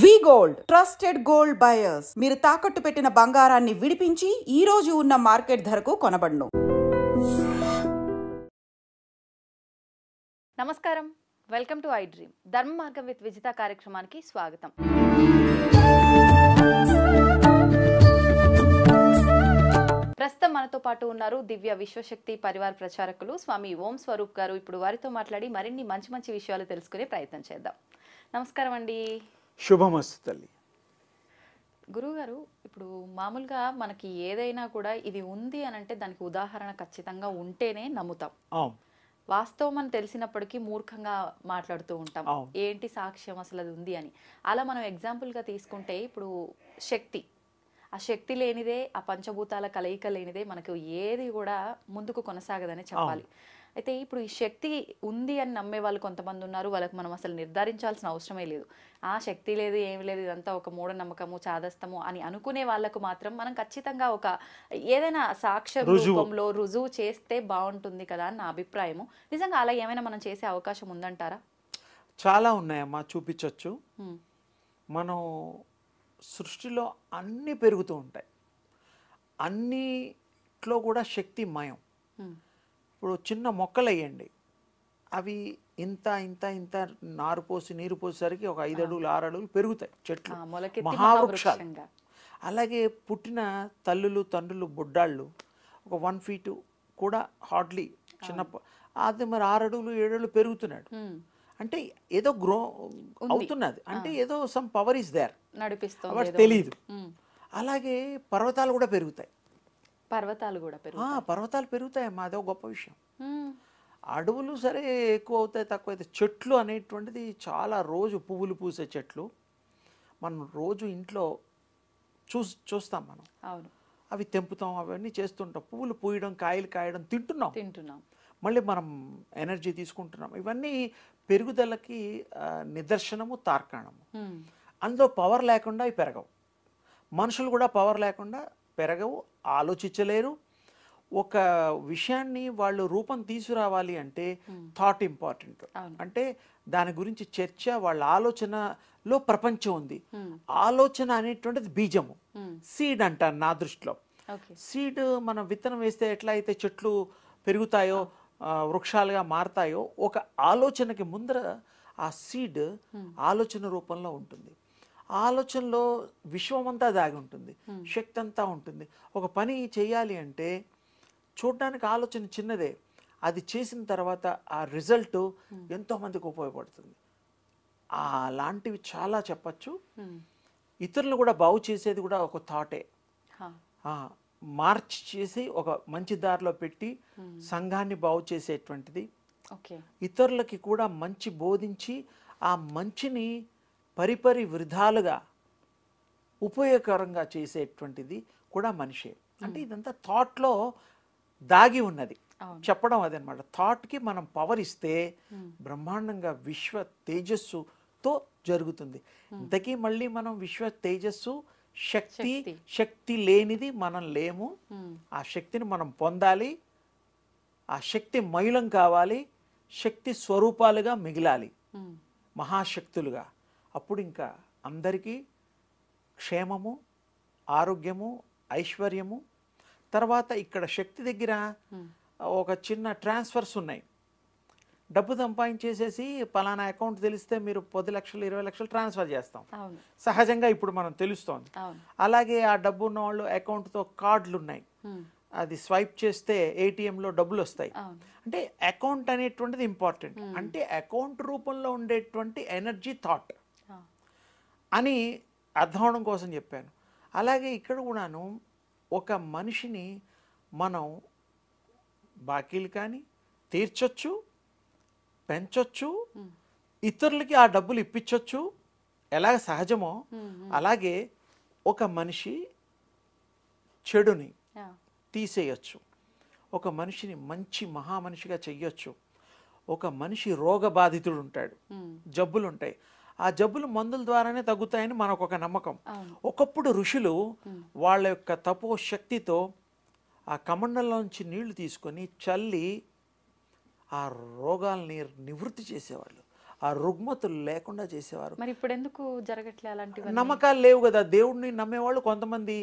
వి gold trusted gold buyers. మీరు తాకట్టు పెట్టిన బంగారాన్ని విడిపించి ఈ రోజు ఉన్న మార్కెట్ ధరకు కొనబడును. నమస్కారం, వెల్కమ్ టు ఐ డ్రీమ్. ధర్మ మార్గం విత్ విజిత కార్యక్రమానికి స్వాగతం. ప్రస్తుతం మనతో పాటు ఉన్నారు దివ్య విశ్వశక్తి పరివార్ ప్రచారకులు స్వామి ఓం స్వరూప్ గారు. ఇప్పుడు వారితో మాట్లాడి మరిన్ని మంచి మంచి విషయాలు తెలుసుకునే ప్రయత్నం చేద్దాం. నమస్కారం అండి. శుభమస్తు తల్లి. గురువుగారు, ఇప్పుడు మామూలుగా మనకి ఏదైనా కూడా ఇది ఉంది అని అంటే దానికి ఉదాహరణ ఖచ్చితంగా ఉంటేనే నమ్ముతాం. వాస్తవం అని తెలిసినప్పటికీ మూర్ఖంగా మాట్లాడుతూ ఉంటాం. ఏంటి సాక్ష్యం అసలు అది ఉంది అని. అలా మనం ఎగ్జాంపుల్గా తీసుకుంటే ఇప్పుడు శక్తి, ఆ శక్తి లేనిదే, ఆ పంచభూతాల కలయిక లేనిదే మనకు ఏది కూడా ముందుకు కొనసాగదని చెప్పాలి. అయితే ఇప్పుడు ఈ శక్తి ఉంది అని నమ్మే వాళ్ళు కొంతమంది ఉన్నారు. వాళ్ళకి మనం అసలు నిర్ధారించాల్సిన అవసరమే లేదు. ఆ శక్తి లేదు, ఏమి లేదు, ఇదంతా ఒక మూఢనమ్మకము, చాదస్తము అని అనుకునే వాళ్ళకు మాత్రం మనం ఖచ్చితంగా ఒక ఏదైనా సాక్ష్య రూపంలో రుజువు చేస్తే బాగుంటుంది కదా అని నా అభిప్రాయము. నిజంగా అలా ఏమైనా మనం చేసే అవకాశం ఉందంటారా? చాలా ఉన్నాయమ్మా, చూపించవచ్చు. మనం సృష్టిలో అన్నీ పెరుగుతూ ఉంటాయి, అన్నిట్లో కూడా శక్తి మయం. ఇప్పుడు చిన్న మొక్కలు వేయండి, అవి ఇంత ఇంత ఇంత నారు పోసి నీరు పోసేసరికి ఒక 5 అడుగులు 6 అడుగులు పెరుగుతాయి చెట్లు, మహావృక్షాలు. అలాగే పుట్టిన తల్లులు తండ్రులు బుడ్డాళ్ళు ఒక 1 feet కూడా హార్డ్లీ చిన్న, అది మరి 6 అడుగులు 7 అడుగులు పెరుగుతున్నాడు అంటే ఏదో గ్రో అవుతున్నది, అంటే ఏదో సమ్ పవర్ ఇస్ దేర్, నడిపిస్తుంది, తెలియదు. అలాగే పర్వతాలు కూడా పెరుగుతాయి. పర్వతాలు పెరుగుతాయమ్మా, అదో గొప్ప విషయం. అడవులు సరే ఎక్కువ అవుతాయి, తక్కువ అవుతాయి. చెట్లు అనేటువంటిది చాలా, రోజు పువ్వులు పూసే చెట్లు మనం రోజు ఇంట్లో చూస్తాం మనం. అవి తెంపుతాం, అవన్నీ చేస్తుంటాం. పువ్వులు పూయడం, కాయలు కాయడం తింటున్నాం, మళ్ళీ మనం ఎనర్జీ తీసుకుంటున్నాం. ఇవన్నీ పెరుగుదలకి నిదర్శనము, తార్కాణము. అందులో పవర్ లేకుండా అవి పెరగవు. మనుషులు కూడా పవర్ లేకుండా పెరగవు, ఆలోచించలేరు. ఒక విషయాన్ని వాళ్ళు రూపం తీసుకురావాలి అంటే థాట్ ఇంపార్టెంట్. అంటే దాని గురించి చర్చ, వాళ్ళ ఆలోచనలో ప్రపంచం ఉంది. ఆలోచన అనేటువంటిది బీజము, సీడ్ అంటారు నా దృష్టిలో. సీడ్ మనం విత్తనం వేస్తే ఎట్లా అయితే చెట్లు పెరుగుతాయో, వృక్షాలుగా మారతాయో, ఒక ఆలోచనకి ముందర ఆ సీడ్ ఆలోచన రూపంలో ఉంటుంది. ఆలోచనలో విశ్వమంతా దాగి ఉంటుంది, శక్తి అంతా ఉంటుంది. ఒక పని చేయాలి అంటే చూడడానికి ఆలోచన చిన్నదే, అది చేసిన తర్వాత ఆ రిజల్ట్ ఎంతోమందికి ఉపయోగపడుతుంది. అలాంటివి చాలా చెప్పచ్చు. ఇతరులను కూడా బాగు చేసేది కూడా ఒక థాటే. మార్చి చేసి ఒక మంచి దారిలో పెట్టి సంఘాన్ని బాగు చేసేటువంటిది, ఇతరులకి కూడా మంచి బోధించి ఆ మంచిని పరిపరి విధాలుగా ఉపయోగకరంగా చేసేటువంటిది కూడా మనిషే. అంటే ఇదంతా థాట్లో దాగి ఉన్నది, చెప్పడం అదనమాట. థాట్కి మనం పవర్ ఇస్తే బ్రహ్మాండంగా విశ్వ తేజస్సుతో జరుగుతుంది. ఇంతకీ మళ్ళీ మనం విశ్వ తేజస్సు, శక్తి లేనిది మనం లేము. ఆ శక్తిని మనం పొందాలి, ఆ శక్తి మయులం కావాలి, శక్తి స్వరూపాలుగా మిగిలాలి, మహాశక్తులుగా. అప్పుడు ఇంకా అందరికీ క్షేమము, ఆరోగ్యము, ఐశ్వర్యము. తర్వాత ఇక్కడ శక్తి దగ్గర ఒక చిన్న ట్రాన్స్ఫర్స్ ఉన్నాయి. డబ్బు సంపాదించేసేసి పలానా అకౌంట్ తెలిస్తే మీరు 10 లక్షలు 20 లక్షలు ట్రాన్స్ఫర్ చేస్తాం, సహజంగా ఇప్పుడు మనం తెలుస్తోంది. అలాగే ఆ డబ్బు ఉన్న వాళ్ళు అకౌంట్తో కార్డులు ఉన్నాయి, అది స్వైప్ చేస్తే ఏటీఎంలో డబ్బులు వస్తాయి. అంటే అకౌంట్ అనేటువంటిది ఇంపార్టెంట్. అంటే అకౌంట్ రూపంలో ఉండేటువంటి ఎనర్జీ థాట్ అని అర్థం అవడం కోసం చెప్పాను. అలాగే ఇక్కడ కూడాను ఒక మనిషిని మనం బాకీలు కానీ తీర్చొచ్చు, పెంచొచ్చు, ఇతరులకి ఆ డబ్బులు ఇప్పించవచ్చు. ఎలాగ సహజమో అలాగే ఒక మనిషి చెడుని తీసేయచ్చు, ఒక మనిషిని మంచి మహామనిషిగా చెయ్యొచ్చు. ఒక మనిషి రోగబాధితుడు ఉంటాడు, జబ్బులు ఉంటాయి, ఆ జబ్బులు మందుల ద్వారానే తగ్గుతాయని మనకు ఒక నమ్మకం. ఒకప్పుడు ఋషులు వాళ్ళ యొక్క తపో శక్తితో ఆ కమండలంలోంచి నీళ్లు తీసుకొని చల్లి ఆ రోగాల్ని నివృత్తి చేసేవాళ్ళు. ఆ రుగ్మతులు లేకుండా చేసేవారు. మరి ఇప్పుడు ఎందుకు జరగట్లే అలాంటివి? నమ్మకాలు లేవు కదా. దేవుడిని నమ్మేవాళ్ళు కొంతమంది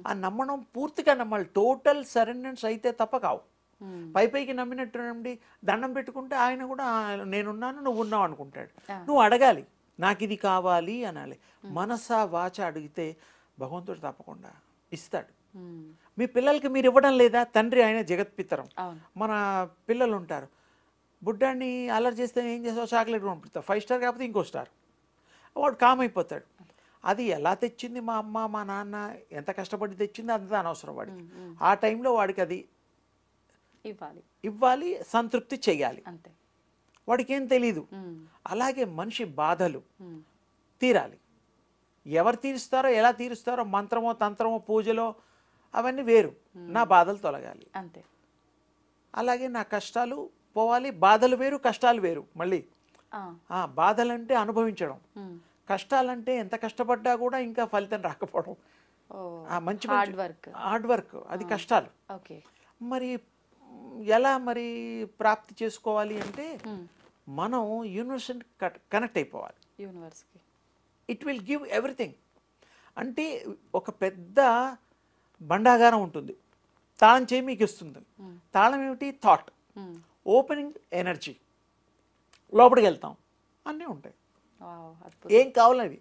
ఆ నమ్మడం పూర్తిగా నమ్మాలి, టోటల్ సరెండరెన్స్ అయితే తప్ప కావు. పైకి నమ్మినట్టు నమ్మి దండం పెట్టుకుంటే ఆయన కూడా నేనున్నాను నువ్వు ఉన్నావు అనుకుంటాడు. నువ్వు అడగాలి, నాకు ఇది కావాలి అనాలి. మనసా వాచ అడిగితే భగవంతుడు తప్పకుండా ఇస్తాడు. మీ పిల్లలకి మీరు ఇవ్వడం లేదా? తండ్రి ఆయన జగత్పితరం. మన పిల్లలు ఉంటారు, బుడ్డాన్ని అలర్ట్ చేస్తే ఏం చేస్తావు? చాక్లెట్ పంపిస్తావు, 5 స్టార్ కాకపోతే ఇంకో స్టార్, వాడు కామ్ అయిపోతాడు. అది ఎలా తెచ్చింది మా అమ్మ మా నాన్న, ఎంత కష్టపడి తెచ్చింది అంతా అనవసరం వాడికి. ఆ టైంలో వాడికి అది ఇవ్వాలి, సంతృప్తి చెయ్యాలి, అంతే. వాడికి ఏం తెలీదు. అలాగే మనిషి బాధలు తీరాలి. ఎవరు తీరుస్తారో ఎలా తీరుస్తారో, మంత్రమో తంత్రమో పూజలో అవన్నీ వేరు. నా బాధలు తొలగాలి, అంతే. అలాగే నా కష్టాలు పోవాలి. బాధలు వేరు, కష్టాలు వేరు. మళ్ళీ బాధలంటే అనుభవించడం, కష్టాలంటే ఎంత కష్టపడ్డా కూడా ఇంకా ఫలితం రాకపోవడం. మంచి హార్డ్ వర్క్ అది కష్టాలు. మరి ఎలా మరి ప్రాప్తి చేసుకోవాలి అంటే మనం యూనివర్స్ కనెక్ట్ అయిపోవాలి. It will give everything. అంటే ఒక పెద్ద బండాగారం ఉంటుంది, తాళం చేయి మీకు ఇస్తుంది. తాళం ఏమిటి? థాట్. ఓపెనింగ్ ఎనర్జీ, లోపలికి వెళ్తాం, అన్నీ ఉంటాయి. ఏం కావాలవి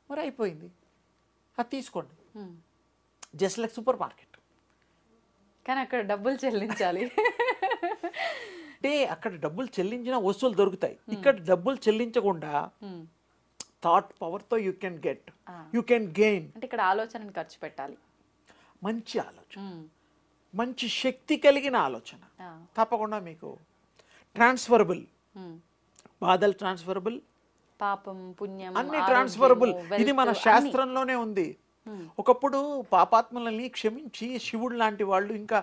మరి అయిపోయింది, అది తీసుకోండి. Just like super market. కానీ అక్కడ డబ్బులు చెల్లించాలి. అంటే అక్కడ డబ్బులు చెల్లించిన వస్తువులు దొరుకుతాయి, ఇక్కడ డబ్బులు చెల్లించకుండా థాట్ పవర్తో you can get, you can gain. అంటే ఇక్కడ ఆలోచనని ఖర్చు పెట్టాలి. మంచి ఆలోచన, మంచి శక్తి కలిగిన ఆలోచన తప్పకుండా మీకు ట్రాన్స్ఫరబుల్. బాధలు ట్రాన్స్ఫరబుల్, పాపం పుణ్యం అన్ని ట్రాన్స్ఫరబుల్. ఇది మన శాస్త్రంలోనే ఉంది. ఒకప్పుడు పాపాత్మలని క్షమించి శివుడు లాంటి వాళ్ళు, ఇంకా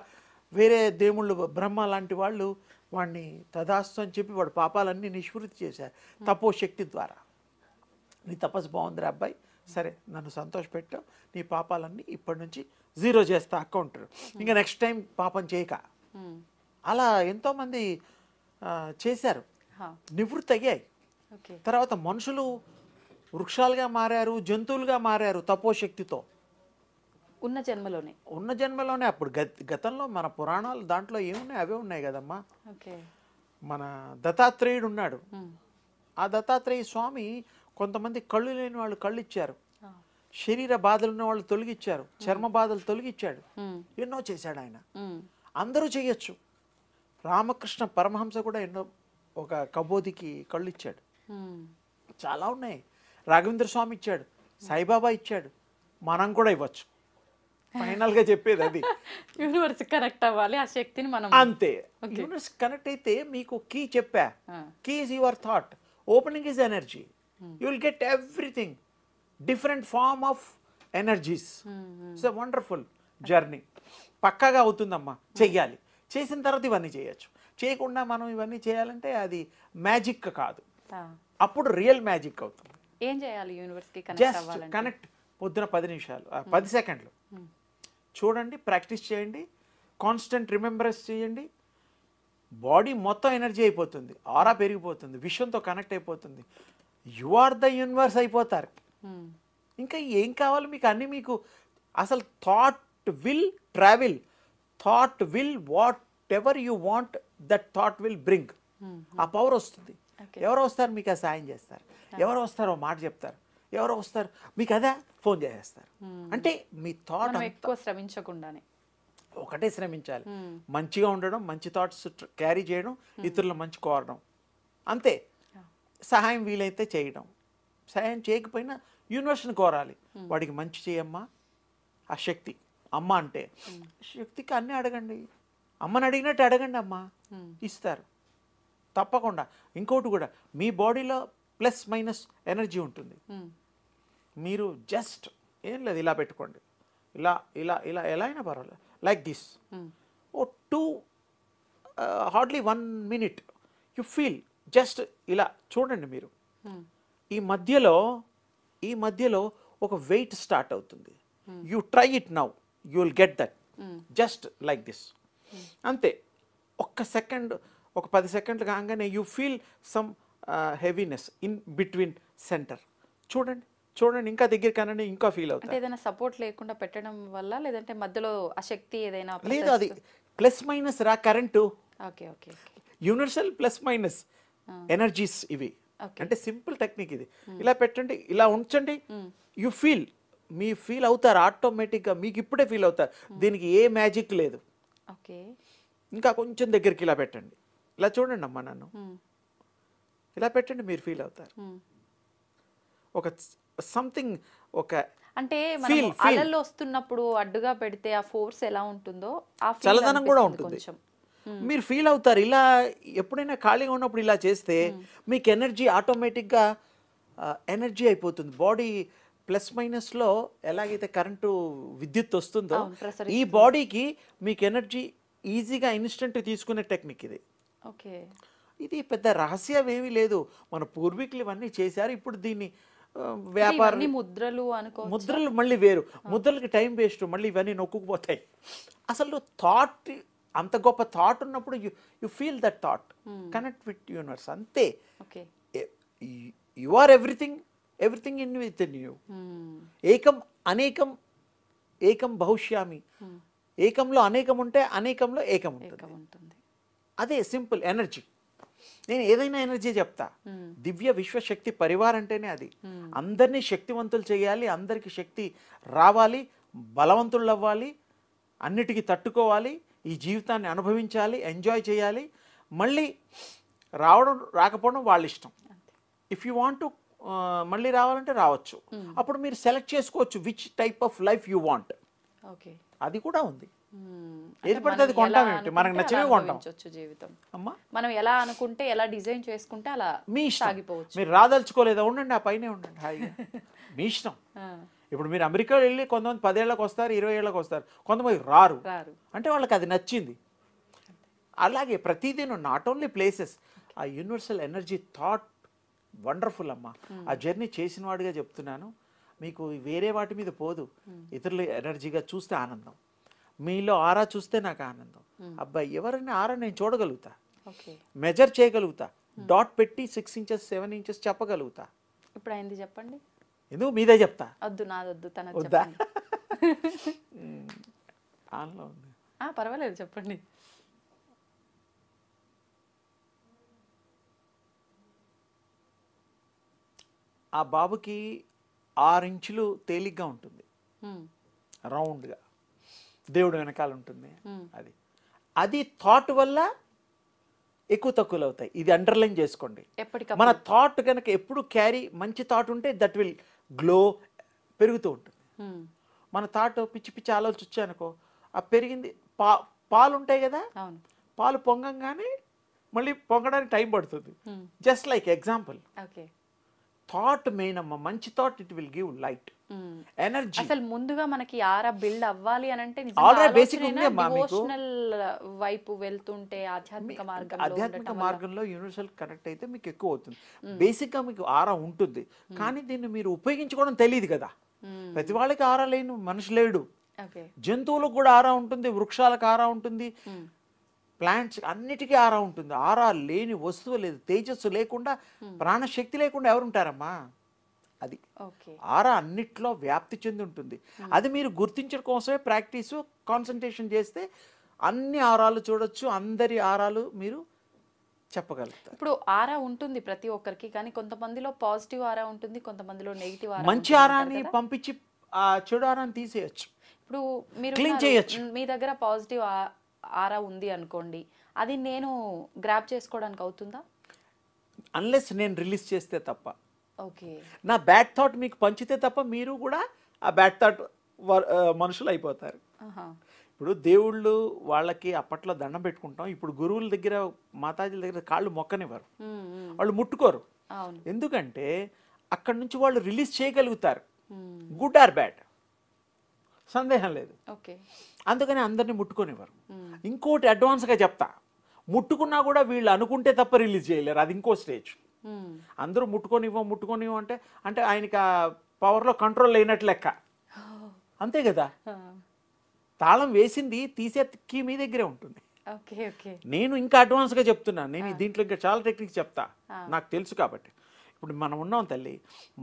వేరే దేవుళ్ళు, బ్రహ్మ లాంటి వాళ్ళు వాడిని తదాస్తు అని చెప్పి వాడు పాపాలన్నీ నిష్పృతి చేశారు తపో శక్తి ద్వారా. నీ తపస్సు బాగుందిరా అబ్బాయి, సరే నన్ను సంతోషపెట్టావు, నీ పాపాలన్నీ ఇప్పటి నుంచి 0 చేస్తా అకౌంట్, ఇంకా నెక్స్ట్ టైం పాపం చేయక. అలా ఎంతోమంది చేశారు, నివృత్తి అయ్యాయి. తర్వాత మనుషులు వృక్షాలుగా మారారు, జంతువులుగా మారారు తపోశక్తితో. ఉన్న జన్మలోనే. అప్పుడు గతంలో మన పురాణాలు దాంట్లో ఏమున్నాయి అవే ఉన్నాయి కదమ్మా. మన దత్తాత్రేయుడు ఉన్నాడు. ఆ దత్తాత్రేయ స్వామి కొంతమంది కళ్ళు లేని వాళ్ళు కళ్ళు ఇచ్చారు, శరీర బాధలు ఉన్న వాళ్ళు తొలగిచ్చారు, చర్మ బాధలు తొలగిచ్చాడు, ఎన్నో చేశాడు ఆయన. అందరూ చేయొచ్చు. రామకృష్ణ పరమహంస కూడా ఎన్నో, ఒక కబోదికి కళ్ళు ఇచ్చాడు, చాలా ఉన్నాయి. రాఘవేంద్ర స్వామి ఇచ్చాడు, సాయిబాబా ఇచ్చాడు, మనం కూడా ఇవ్వచ్చు. ఫైనల్ గా చెప్పేది అది. యూనివర్స్ కనెక్ట్ అవ్వాలి, ఆ శక్తిని మనం, అంతే. యూనివర్స్ కనెక్ట్ అయితే మీకు కీ చెప్పా, key is your thought, opening is energy, you will get everything, different form of energies. It's a wonderful journey. పక్కాగా అవుతుందమ్మా, చెయ్యాలి. చేసిన తర్వాత ఇవన్నీ చేయొచ్చు. చేయకుండా మనం ఇవన్నీ చేయాలంటే అది మ్యాజిక్ కాదు, అప్పుడు రియల్ మ్యాజిక్ అవుతుంది. ఏం చేయాలి యూనివర్స్కి జస్ట్ కనెక్ట్. పొద్దున 10 నిమిషాలు, 10 సెకండ్లు చూడండి, ప్రాక్టీస్ చేయండి, కాన్స్టెంట్ రిమెంబరెన్స్ చేయండి. బాడీ మొత్తం ఎనర్జీ అయిపోతుంది, ఆరా పెరిగిపోతుంది, విశ్వంతో కనెక్ట్ అయిపోతుంది. యు ఆర్ ద యూనివర్స్ అయిపోతారు. ఇంకా ఏం కావాలి మీకు? అన్నీ మీకు. అసలు thought will travel, thought will what ever you want, that thought will bring. ఆ పవర్ వస్తుంది. ఎవరో వస్తారు మీకు ఆ సాయం చేస్తారు, ఎవరో వస్తారో మాట చెప్తారు, ఎవరో వస్తారు మీకు అదే ఫోన్ చేసేస్తారు. అంటే మీ థాట్ ఎక్కువ శ్రమించకుండానే ఒకటే శ్రమించాలి, మంచిగా ఉండడం, మంచి థాట్స్ క్యారీ చేయడం, ఇతరులు మంచి కోరడం, అంతే. సహాయం వీలైతే చేయడం, సహాయం చేయకపోయినా యూనివర్స్ని కోరాలి, వాడికి మంచి చేయమ్మా. ఆ శక్తి అమ్మ అంటే శక్తికి అన్నీ అడగండి, అమ్మని అడిగినట్టు అడగండి, అమ్మ ఇస్తారు తప్పకుండా. ఇంకోటి కూడా, మీ బాడీలో ప్లస్ మైనస్ ఎనర్జీ ఉంటుంది. మీరు జస్ట్ ఏం లేదు, ఇలా పెట్టుకోండి, ఇలా ఇలా ఇలా ఎలా అయినా పర్వాలేదు, లైక్ దిస్. ఓ 2 hardly 1 minute you feel, just ఇలా చూడండి మీరు. ఈ మధ్యలో ఒక వెయిట్ స్టార్ట్ అవుతుంది. You try it now, you will get that. Just like this, అంతే. ఒక్క సెకండ్, ఒక 10 సెకండ్లు కాగానే you feel some heaviness in between centre. చూడండి చూడండి, ఇంకా దగ్గర కనండి, ఇంకా ఫీల్ అంటే అవుతారు. ఏదైనా సపోర్ట్ లేకుండా పెట్టడం వల్ల, లేదంటే మధ్యలో ఆ శక్తి ఏదైనా లేదు, అది ప్లస్ మైనస్ రా current, okay okay universal plus minus energies ఇవి. ఓకే అంటే సింపుల్ టెక్నిక్ ఇది. ఇలా పెట్టండి, ఇలా ఉంచండి, యు ఫీల్, మీ ఫీల్ అవుతారు ఆటోమేటిక్గా, మీకు ఇప్పుడే ఫీల్ అవుతారు. దీనికి ఏ మ్యాజిక్ లేదు. ఓకే ఇంకా కొంచెం దగ్గరికి ఇలా పెట్టండి, ఇలా చూడండి అమ్మా నన్ను, ఇలా పెట్టండి, మీరు ఫీల్ అవుతారు. ఒక సంథింగ్, ఒక అంటే మనం అలల్లో వస్తున్నప్పుడు అడ్డుగా పెడితే ఆ ఫోర్స్ ఎలా ఉంటుందో ఆ ఫీల్ చల్లదనం కూడా ఉంటుంది, కొంచెం. మీరు ఫీల్ అవుతారు. ఇలా ఎప్పుడైనా ఖాళీగా ఉన్నప్పుడు ఇలా చేస్తే మీకు ఎనర్జీ ఆటోమేటిక్గా ఎనర్జీ అయిపోతుంది. బాడీ ప్లస్ మైనస్లో ఎలాగైతే కరెంటు విద్యుత్ వస్తుందో ఈ బాడీకి మీకు ఎనర్జీ ఈజీగా ఇన్స్టెంట్ తీసుకునే టెక్నిక్ ఇది. ఓకే, ఇది పెద్ద రహస్యం ఏమీ లేదు, మన పూర్వీకులు ఇవన్నీ చేశారు. ఇప్పుడు దీన్ని వ్యాపార ముద్రలు అనుకో, ముద్రలు మళ్ళీ వేరు, ముద్రలకి టైం వేస్ట్, మళ్ళీ ఇవన్నీ నొక్కుకుపోతాయి. అసలు థాట్, అంత గొప్ప థాట్ ఉన్నప్పుడు you feel that thought, connect with universe, అంతే. Okay, you are everything, everything in with in you. ఏకం అనేకం, ఏకం బహుశ్యామి. ఏకంలో అనేకం ఉంటే అనేకంలో ఏకం ఉంటుంది. అదే సింపుల్ ఎనర్జీ. నేను ఏదైనా ఎనర్జీ చెప్తా, దివ్య విశ్వశక్తి పరివార్ అంటేనే అది. అందరినీ శక్తివంతులు చేయాలి, అందరికి శక్తి రావాలి, బలవంతులు అవ్వాలి, అన్నిటికీ తట్టుకోవాలి, ఈ జీవితాన్ని అనుభవించాలి, ఎంజాయ్ చేయాలి. మళ్ళీ రావడం రాకపోవడం వాళ్ళ ఇష్టం. ఇఫ్ యూ వాంట్ టు మళ్ళీ రావాలంటే రావచ్చు. అప్పుడు మీరు సెలెక్ట్ చేసుకోవచ్చు which type of life you want. Okay, అది కూడా ఉంది. ఏది పడితే అది కొంటాం ఏంటి, మనకు నచ్చినవి కొంటాం జీవితం. అమ్మా మనం ఎలా అనుకుంటే, ఎలా డిజైన్ చేసుకుంటే అలా మీ ఇష్టం. సాగిపోవచ్చు. మీరు రాదలుచుకోలేదా, ఉండండి, ఆ పైనే ఉండండి హాయిగా, మీ ఇష్టం. ఇప్పుడు మీరు అమెరికా వెళ్ళి కొంతమంది 10 ఏళ్ళకి వస్తారు, 20 ఏళ్ళకి వస్తారు, కొంతమంది రారు, అంటే వాళ్ళకి అది నచ్చింది. అలాగే ప్రతిదీ, నాట్ ఓన్లీ ప్లేసెస్, ఆ యూనివర్సల్ ఎనర్జీ థాట్ వండర్ఫుల్ అమ్మా. ఆ జర్నీ చేసిన వాడిగా చెప్తున్నాను, మీకు వేరే వాటి మీద పోదు. ఇతరులు ఎనర్జీగా చూస్తే ఆనందం, మీలో ఆరా చూస్తే నాకు ఆనందం. అబ్బాయి ఎవరైనా ఆరా నేను చూడగలుగుతా, మెజర్ చేయగలుగుతా, డాట్ పెట్టి 6 ఇంచెస్ 7 ఇంచెస్ చెప్పగలుగుతా. ఇప్పుడు అయింది చెప్పండి, ఎందుకు మీదే చెప్తా, వద్దు నాదొద్దు, తన వద్దా? ఆన్లో ఉంది, పర్వాలేదు చెప్పండి. ఆ బాబుకి 6 ఇంచులు తేలిగ్గా ఉంటుంది, రౌండ్గా, దేవుడు వెనకాల ఉంటుంది. అది అది థాట్ వల్ల ఎక్కువ తక్కువలు అవుతాయి. ఇది అండర్లైన్ చేసుకోండి. మన థాట్ కనుక ఎప్పుడు క్యారీ, మంచి థాట్ ఉంటే దట్ విల్ గ్లో, పెరుగుతూ ఉంటుంది. మన థాట్ పిచ్చి పిచ్చి ఆలోచన వచ్చాయనుకో, ఆ పెరిగింది పాలు ఉంటాయి కదా, పాలు పొంగంగానే మళ్ళీ పొంగడానికి టైం పడుతుంది. Just like example, thought main అమ్మ. మంచి thought it will give light, energy. అసలు ముందుగా మనకి ఆరా బిల్డ్ అవ్వాలి అని అంటే ఆల్రెడీ బేసిక్ ఉంది అమ్మా మీకు. డివోషనల్ వైపు వెళ్తుంటే, ఆధ్యాత్మిక మార్గంలో యూనివర్సల్ కనెక్ట్ అయితే మీకు ఎక్కువ అవుతుంది. బేసిక్ గా మీకు ఆరా ఉంటుంది, కానీ దీన్ని మీరు ఉపయోగించుకోవడం తెలియదు కదా. ప్రతి వాళ్ళకి ఆరా లేని మనిషి లేడు. జంతువులకు కూడా ఆరా ఉంటుంది, వృక్షాలకు ఆరా ఉంటుంది, ప్లాంట్స్ అన్నిటికీ ఆరా ఉంటుంది. ఆరా లేని వస్తువు లేదు. తేజస్సు లేకుండా, ప్రాణశక్తి లేకుండా ఎవరుంటారమ్మా? అది ఆరా అన్నిట్లో వ్యాప్తి చెంది ఉంటుంది. అది మీరు గుర్తించడం కోసమే ప్రాక్టీసు, కాన్సన్ట్రేషన్ చేస్తే అన్ని ఆరాలు చూడొచ్చు, అందరి ఆరాలు మీరు చెప్పగలుగుతారు. ఇప్పుడు ఆరా ఉంటుంది ప్రతి ఒక్కరికి, కానీ కొంతమందిలో పాజిటివ్ ఆరా ఉంటుంది, కొంతమందిలో నెగిటివ్ ఆరా. మంచి ఆరాని పంపించి ఆ చెడు ఆరాని తీసేయచ్చు. ఇప్పుడు మీరు క్లీన్ చేయొచ్చు. మీ దగ్గర పాజిటివ్ ఆరా ఉంది అనుకోండి, అది నేను గ్రాబ్ చేసుకోవడానికి అవుతుందా? అన్లెస్ నేను రిలీజ్ చేస్తే తప్ప. ఓకే, నా బ్యాడ్ థాట్ మీకు పంచితే తప్ప మీరు కూడా ఆ బ్యాడ్ థాట్ మనుషులు అయిపోతారు. ఇప్పుడు దేవుళ్ళు వాళ్ళకి అప్పట్లో దండం పెట్టుకుంటాం, ఇప్పుడు గురువుల దగ్గర, మాతాజీల దగ్గర కాళ్ళు మొక్కనివ్వరు, వాళ్ళు ముట్టుకోరు. ఎందుకంటే అక్కడి నుంచి వాళ్ళు రిలీజ్ చేయగలుగుతారు, గుడ్ ఆర్ బ్యాడ్, సందేహం లేదు. అందుకని అందరినీ ముట్టుకొనివ్వరు. ఇంకోటి అడ్వాన్స్గా చెప్తా, ముట్టుకున్నా కూడా వీళ్ళు అనుకుంటే తప్ప రిలీజ్ చేయలేరు, అది ఇంకో స్టేజ్. అందరూ ముట్టుకొనివ్వం అంటే అంటే ఆయనకి ఆ పవర్లో కంట్రోల్ లేనట్లు లెక్క, అంతే కదా. తాళం వేసింది తీసే కీ మీ దగ్గరే ఉంటుంది. ఓకే ఓకే నేను ఇంకా అడ్వాన్స్గా చెప్తున్నాను, నేను దీంట్లో ఇంకా చాలా టెక్నిక్స్ చెప్తా, నాకు తెలుసు కాబట్టి. ఇప్పుడు మనం ఉన్నాం తల్లి,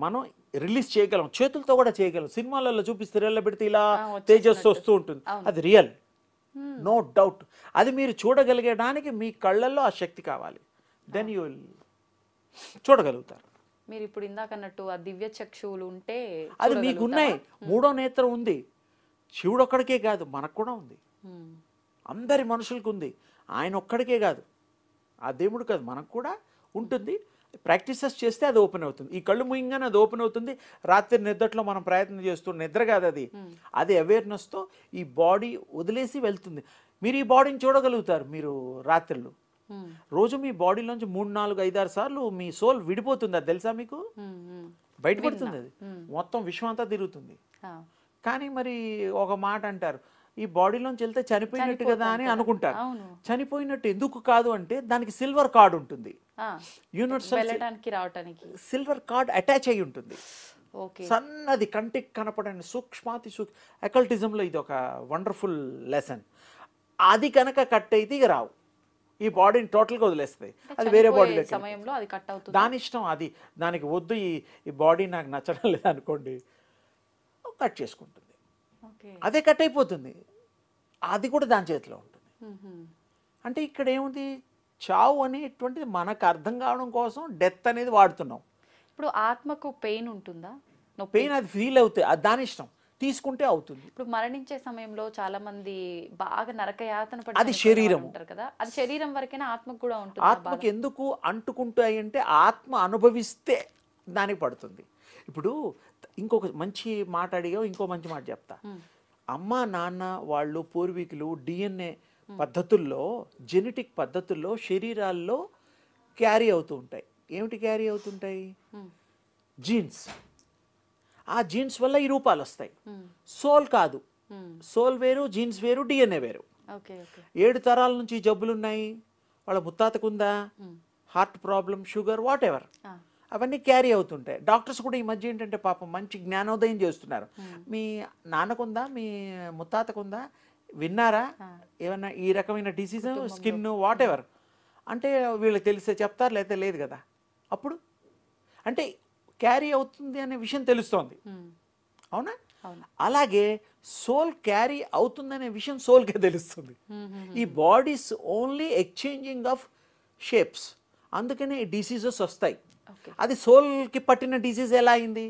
మనం రిలీజ్ చేయగలం, చేతులతో కూడా చేయగలం. సినిమాలలో చూపిస్తే రెల్ల పెడితే ఇలా తేజస్సు వస్తూ ఉంటుంది, అది రియల్, నో డౌట్. అది మీరు చూడగలిగడానికి మీ కళ్ళల్లో ఆ శక్తి కావాలి, దెన్ యూ విల్ చూడగలుగుతారు. మీరు ఇప్పుడు ఇందాక అన్నట్టు ఆ దివ్య చక్షువులు ఉంటే అది మీకు ఉన్నాయి, మూడో నేత్రం ఉంది. శివుడు ఒక్కడికే కాదు, మనకు కూడా ఉంది, అందరి మనుషులకు ఉంది, ఆయన ఒక్కడికే కాదు, ఆ దేవుడు కాదు, మనకు కూడా ఉంటుంది. ప్రాక్టీసెస్ చేస్తే అది ఓపెన్ అవుతుంది. ఈ కళ్ళు మూయంగానే అది ఓపెన్ అవుతుంది. రాత్రి నిద్రలో మనం ప్రయత్నం చేస్తూ, నిద్ర కాదు అది, అది అవేర్నెస్తో ఈ బాడీ వదిలేసి వెళ్తుంది. మీరు ఈ బాడీని చూడగలుగుతారు. మీరు రాత్రులు రోజు మీ బాడీలోంచి 3, 4, 5, 6 సార్లు మీ సోల్ విడిపోతుంది, అది తెలుసా మీకు? బయటపడుతుంది, అది మొత్తం విశ్వం అంతా తిరుగుతుంది. కానీ మరి ఒక మాట అంటారు, ఈ బాడీలోంచి వెళ్తే చనిపోయినట్టు కదా అని అనుకుంటారు. చనిపోయినట్టు ఎందుకు కాదు అంటే దానికి సిల్వర్ కార్డ్ ఉంటుంది, యూనివర్సల్ సిల్వర్ కార్డ్ అటాచ్ అయి ఉంటుంది. సన్నది కంటికి కనపడని సూక్ష్మాతి అకల్టిజంలో ఇది ఒక వండర్ఫుల్ లెసన్. అది కనుక కట్ అయితే ఇక రావు, ఈ బాడీని టోటల్గా వదిలేస్తుంది, అది వేరే బాడీలో సమయంలో అది కట్ అవుతుంది. దాని ఇష్టం, అది దానికి వద్దు, ఈ బాడీ నాకు నచ్చడం లేదనుకోండి, కట్ చేసుకుంటుంది, అదే కట్ అయిపోతుంది, అది కూడా దాని చేతిలో ఉంటుంది. అంటే ఇక్కడ ఏముంది, చావు అనేటువంటిది మనకు అర్థం కావడం కోసం డెత్ అనేది వాడుతున్నాం. ఇప్పుడు ఆత్మకు పెయిన్ ఉంటుందా? పెయిన్ అది ఫీల్ అవుతుంది, అది దాని ఇష్టం, తీసుకుంటే అవుతుంది. ఇప్పుడు మరణించే సమయంలో చాలా మంది బాగా నరకయాతన పడి అది శరీరం ఉంటారు కదా, అది శరీరం వరకేనా, ఆత్మకు కూడా ఉంటుంది? ఆత్మకి ఎందుకు అంటుకుంటాయి అంటే ఆత్మ అనుభవిస్తే దానికి పడుతుంది. ఇప్పుడు ఇంకొక మంచి మాట అడిగా, ఇంకో మంచి మాట చెప్తా. అమ్మ నాన్న వాళ్ళు పూర్వీకులు డిఎన్ఏ పద్ధతుల్లో, జెనెటిక్ పద్ధతుల్లో శరీరాల్లో క్యారీ అవుతూ ఉంటాయి. ఏమిటి క్యారీ అవుతుంటాయి? జీన్స్. ఆ జీన్స్ వల్ల ఈ రూపాలు వస్తాయి. సోల్ కాదు, సోల్ వేరు, జీన్స్ వేరు, డిఎన్ఏ వేరు. 7 తరాల నుంచి జబ్బులు ఉన్నాయి, వాళ్ళ ముత్తాతకుందా, heart problem, sugar, whatever, అవన్నీ క్యారీ అవుతుంటాయి. డాక్టర్స్ కూడా ఈ మధ్య ఏంటంటే పాపం మంచి జ్ఞానోదయం చేస్తున్నారు. మీ నాన్నకుందా, మీ ముత్తాతకుందా, విన్నారా ఏమన్నా ఈ రకమైన డిసీజ్, స్కిన్, వాట్ ఎవర్ అంటే వీళ్ళకి తెలిసే చెప్తారు, లేకపోతే లేదు కదా. అప్పుడు అంటే క్యారీ అవుతుంది అనే విషయం తెలుస్తోంది, అవునా? అలాగే సోల్ క్యారీ అవుతుందనే విషయం సోల్కే తెలుస్తుంది. ఈ bodies only exchanging of shapes, అందుకనే ఈ డిసీజెస్ వస్తాయి. అది సోల్కి పట్టిన డిసీజ్ ఎలా అయింది?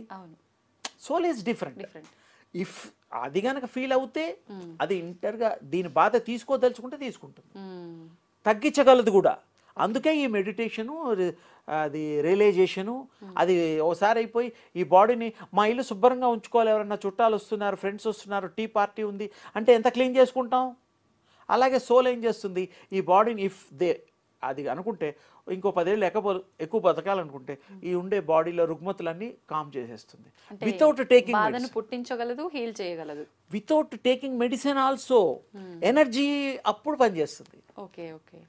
Soul is different. ఇఫ్ అది కనుక ఫీల్ అవుతే అది ఇంటర్గా దీని బాధ తీసుకోదలుచుకుంటే తీసుకుంటుంది, తగ్గించగలదు కూడా. అందుకే ఈ మెడిటేషను, అది రియలైజేషను, అది ఓసారి అయిపోయి ఈ బాడీని మా ఇల్లు శుభ్రంగా ఉంచుకోవాలి, ఎవరన్నా చుట్టాలు వస్తున్నారు, ఫ్రెండ్స్ వస్తున్నారు, టీ పార్టీ ఉంది అంటే ఎంత క్లీన్ చేసుకుంటాం. అలాగే సోల్ ఏం చేస్తుంది, ఈ బాడీని ఇఫ్ దే అది అనుకుంటే ఇంకో 10 ఏళ్ళు ఎక్కువ బతకాలనుకుంటే ఈ ఉండే బాడీలో రుగ్మతులన్నీ కామ్ చేసేస్తుంది. వితౌట్ టేకింగ్ పుట్టించగలదు, హీల్ చేయగలదు, without taking medicine also. Energy అప్పుడు పనిచేస్తుంది. ఓకే ఓకే,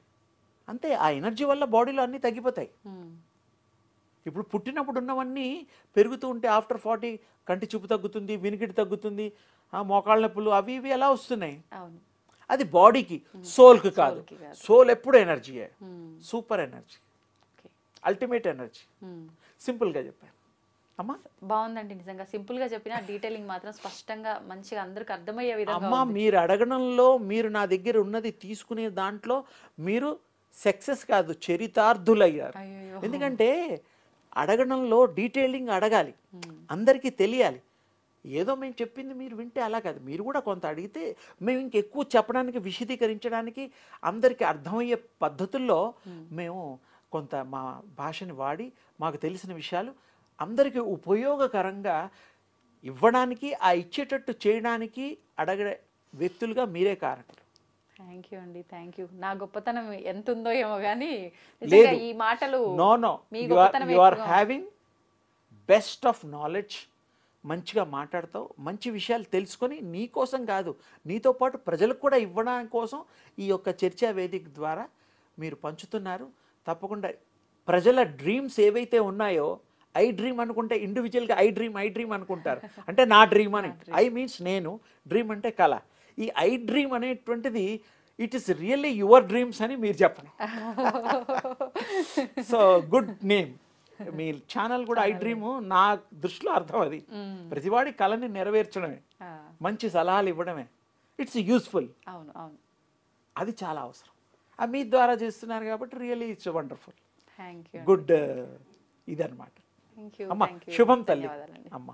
అంతే. ఆ ఎనర్జీ వల్ల బాడీలో అన్నీ తగ్గిపోతాయి. ఇప్పుడు పుట్టినప్పుడు ఉన్నవన్నీ పెరుగుతూ ఉంటే ఆఫ్టర్ 40 కంటి చూపు తగ్గుతుంది, వినికిడి తగ్గుతుంది, మోకాళ్ళ నొప్పులు అవి ఇవి ఎలా వస్తున్నాయి? అది బాడీకి, సోల్కి కాదు. సోల్ ఎప్పుడు ఎనర్జీయే, సూపర్ ఎనర్జీ, అల్టిమేట్ ఎనర్జీ. సింపుల్గా చెప్పాను అమ్మా. బాగుందండి, నిజంగా సింపుల్గా చెప్పిన డీటెయిలింగ్ మాత్రం స్పష్టంగా మంచిగా అందరికి అర్థమయ్యే విధంగా. అమ్మా మీరు అడగడంలో, మీరు నా దగ్గర ఉన్నది తీసుకునే దాంట్లో మీరు సక్సెస్ కాదు, చరితార్థులయ్యారు. ఎందుకంటే అడగడంలో డీటెయిలింగ్ అడగాలి, అందరికీ తెలియాలి. ఏదో మేము చెప్పింది మీరు వింటే అలా కాదు, మీరు కూడా కొంత అడిగితే మేము ఇంకెక్కువ చెప్పడానికి, విశదీకరించడానికి, అందరికీ అర్థమయ్యే పద్ధతుల్లో మేము కొంత మా భాషని వాడి మాకు తెలిసిన విషయాలు అందరికీ ఉపయోగకరంగా ఇవ్వడానికి, ఆ ఇచ్చేటట్టు చేయడానికి అడగే వ్యక్తులుగా మీరే కారకులు. థ్యాంక్ యూ అండి, థ్యాంక్ యూ. నా గొప్పతనం ఎంత ఉందో ఏమో కానీ ఈ మాటలు no you are having best of knowledge. మంచిగా మాట్లాడతావు, మంచి విషయాలు తెలుసుకొని నీ కోసం కాదు, నీతో పాటు ప్రజలకు కూడా ఇవ్వడం కోసం ఈ యొక్క చర్చా వేదిక ద్వారా మీరు పంచుతున్నారు. తప్పకుండా ప్రజల డ్రీమ్స్ ఏవైతే ఉన్నాయో, ఐ డ్రీమ్ అనుకుంటే ఇండివిజువల్గా ఐ డ్రీమ్ అనుకుంటారు, అంటే నా డ్రీమ్ అని. ఐ మీన్స్ నేను, డ్రీమ్ అంటే కళ. ఈ ఐ డ్రీమ్ అనేటువంటిది it is really your dreams అని మీరు చెప్పండి. సో గుడ్ నేమ్ మీ ఛానల్ కూడా. ఐ డ్రీమ్ నా దృష్టిలో అర్థం అది, ప్రతివాడి కళని నెరవేర్చడమే, మంచి సలహాలు ఇవ్వడమే, ఇట్స్ యూస్ఫుల్. అవును అవును, అది చాలా అవసరం. మీ ద్వారా చేస్తున్నారు కాబట్టి రియల్లీ ఇట్స్ వండర్ఫుల్, గుడ్ ఇదన్నమాట. అమ్మ శుభం తల్లి అమ్మ.